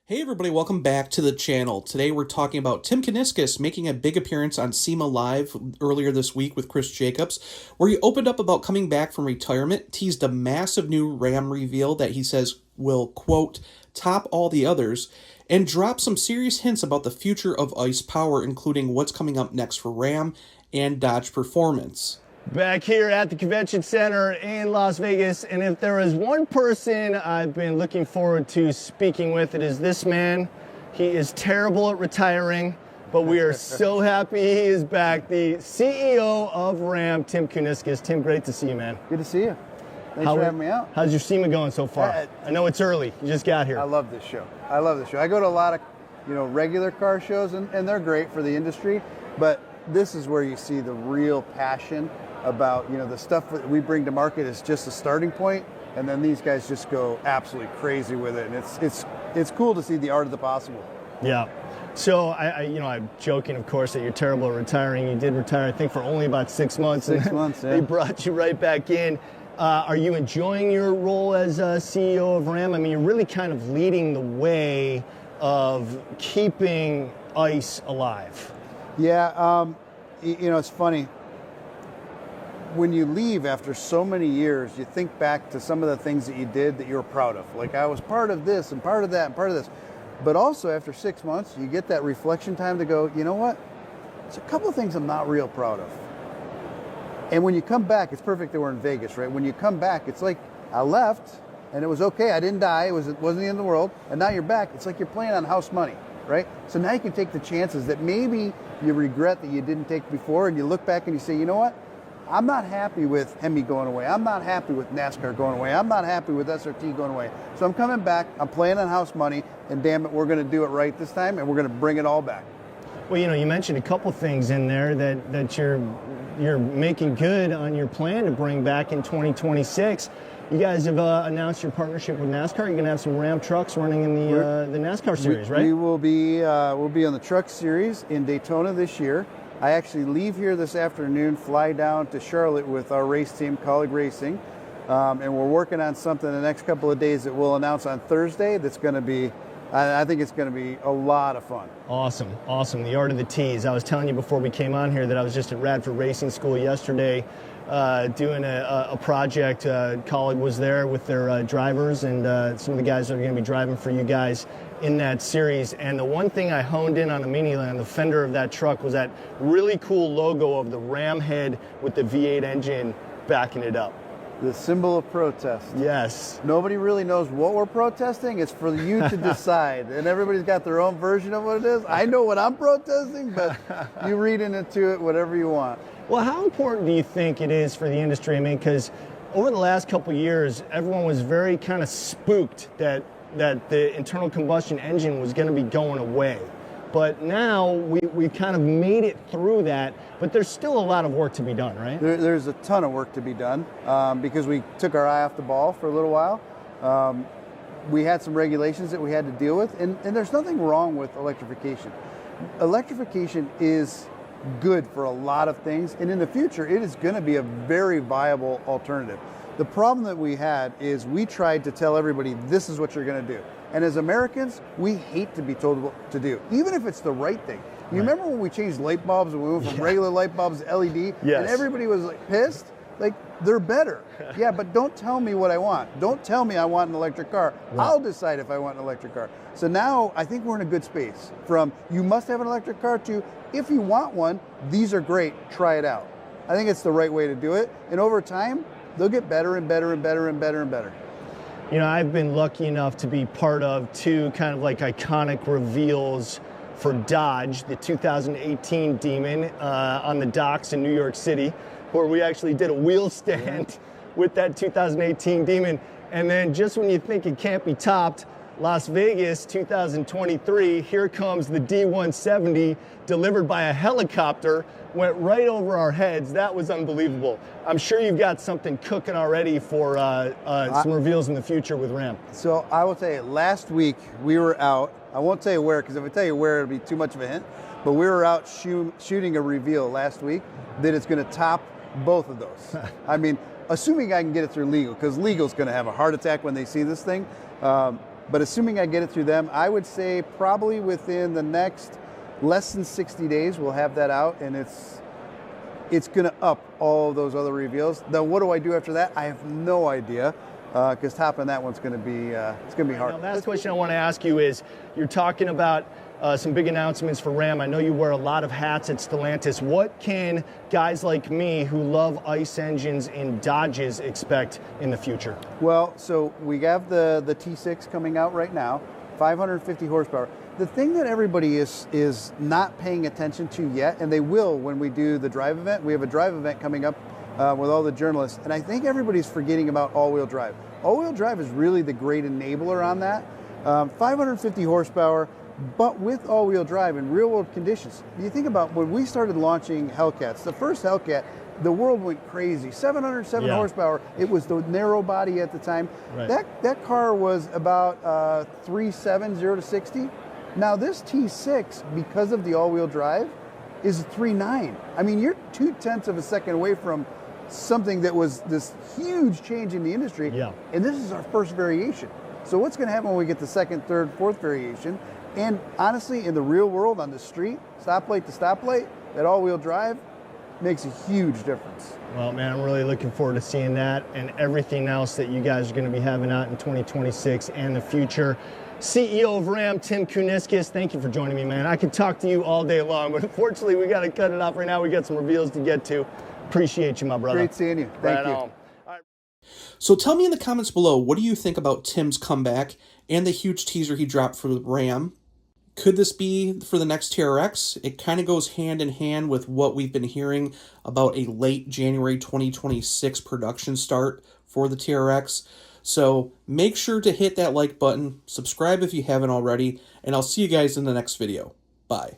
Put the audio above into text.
Hey everybody, welcome back to the channel. Today we're talking about Tim Kuniskis making a big appearance on SEMA Live earlier this week with Chris Jacobs, where he opened up about coming back from retirement, teased a massive new Ram reveal that he says will, quote, top all the others, and dropped some serious hints about the future of ICE power, including what's coming up next for Ram and Dodge Performance. Back here at the Convention Center in Las Vegas, and if there is one person I've been looking forward to speaking with, it is this man. He is terrible at retiring, but we are so happy he is back. The CEO of Ram, Tim Kuniskis. Tim, great to see you, man. Good to see you. Thanks for having me out. How's your SEMA going so far? I know it's early. You just got here. I love this show. I love this show. I go to a lot of, regular car shows, and they're great for the industry, but this is where you see the real passion about, the stuff that we bring to market is just a starting point, and then these guys just go absolutely crazy with it, and it's cool to see the art of the possible. Yeah. So I'm joking, of course, that you're terrible at retiring. You did retire, I think, for only about 6 months. 6 months. Yeah. They brought you right back in. Are you enjoying your role as CEO of Ram? I mean, you're really kind of leading the way of keeping ICE alive. Yeah. It's funny. When you leave after so many years, you think back to some of the things that you did that you were proud of. Like, I was part of this and part of that and part of this. But also after 6 months, you get that reflection time to go, you know what? There's a couple of things I'm not real proud of. And when you come back, it's perfect that we're in Vegas, right? When you come back, it's like I left and it was okay. I didn't die. It wasn't the end of the world. And now you're back. It's like you're playing on house money, right? So now you can take the chances that maybe you regret that you didn't take before, and you look back and you say, you know what? I'm not happy with Hemi going away. I'm not happy with NASCAR going away. I'm not happy with SRT going away. So I'm coming back. I'm playing on house money, and damn it, we're going to do it right this time, and we're going to bring it all back. Well, you mentioned a couple things in there that you're making good on your plan to bring back in 2026. You guys have announced your partnership with NASCAR. You're going to have some Ram trucks running in the NASCAR series, right? We will be we'll be on the Truck Series in Daytona this year. I actually leave here this afternoon, fly down to Charlotte with our race team, Colleague Racing, and we're working on something the next couple of days that we'll announce on Thursday. That's going to be, I think it's going to be a lot of fun. Awesome. The art of the tease. I was telling you before we came on here that I was just at Radford Racing School yesterday doing a project. Colleague was there with their drivers and some of the guys that are going to be driving for you guys in that series. And the one thing I honed in on immediately on the fender of that truck was that really cool logo of the Ram head with the V8 engine backing it up. The symbol of protest. Yes. Nobody really knows what we're protesting. It's for you to decide. And everybody's got their own version of what it is. I know what I'm protesting, but you read into it whatever you want. Well, how important do you think it is for the industry? I mean, because over the last couple of years, everyone was very kind of spooked that the internal combustion engine was going to be going away. But now we kind of made it through that, but there's still a lot of work to be done, right? There's a ton of work to be done because we took our eye off the ball for a little while. We had some regulations that we had to deal with, and there's nothing wrong with electrification. Electrification is good for a lot of things, and in the future, it is going to be a very viable alternative. The problem that we had is we tried to tell everybody, this is what you're going to do. And as Americans, we hate to be told what to do, even if it's the right thing. You remember when we changed light bulbs and we went from regular light bulbs to LED? Yes. And everybody was like pissed? Like, they're better. Yeah, but don't tell me what I want. Don't tell me I want an electric car. Right. I'll decide if I want an electric car. So now I think we're in a good space from you must have an electric car to if you want one, these are great, try it out. I think it's the right way to do it. And over time, they'll get better and better and better and better and better. I've been lucky enough to be part of two kind of like iconic reveals for Dodge, the 2018 Demon on the docks in New York City, where we actually did a wheel stand with that 2018 Demon. And then just when you think it can't be topped, Las Vegas 2023, here comes the D170 delivered by a helicopter, went right over our heads. That was unbelievable. I'm sure you've got something cooking already for some reveals in the future with Ram. So I will tell you, last week we were out. I won't tell you where, because if I tell you where, it'll be too much of a hint. But we were out shooting a reveal last week that is going to top both of those. I mean, assuming I can get it through legal, because legal's going to have a heart attack when they see this thing. But assuming I get it through them, I would say probably within the next less than 60 days, we'll have that out, and it's going to up all of those other reveals. Now, what do I do after that? I have no idea, because topping that one's going to be it's going to be hard. Now, last question I want to ask you is, you're talking about some big announcements for Ram. I know you wear a lot of hats at Stellantis. What can guys like me who love ICE engines and Dodges expect in the future? Well, so we have the T6 coming out right now, 550 horsepower. The thing that everybody is not paying attention to yet, and they will when we do the drive event. We have a drive event coming up with all the journalists, and I think everybody's forgetting about all-wheel drive. All-wheel drive is really the great enabler on that. 550 horsepower, but with all-wheel drive in real-world conditions. You think about when we started launching Hellcats, the first Hellcat, the world went crazy. 707 horsepower. It was the narrow body at the time. Right. That car was about 3.7, 0 to 60. Now this T6, because of the all-wheel drive, is 3.9. I mean, you're 0.2 of a second away from something that was this huge change in the industry. Yeah. And this is our first variation. So what's going to happen when we get the second, third, fourth variation? And honestly, in the real world, on the street, stoplight to stoplight, that all-wheel drive makes a huge difference. Well, man, I'm really looking forward to seeing that and everything else that you guys are going to be having out in 2026 and the future. CEO of Ram, Tim Kuniskis, thank you for joining me, man. I could talk to you all day long, but unfortunately, we got to cut it off right now. We got some reveals to get to. Appreciate you, my brother. Great seeing you. Thank you. On. So tell me in the comments below, what do you think about Tim's comeback and the huge teaser he dropped for the Ram? Could this be for the next TRX? It kind of goes hand in hand with what we've been hearing about a late January 2026 production start for the TRX. So make sure to hit that like button, subscribe if you haven't already, and I'll see you guys in the next video. Bye.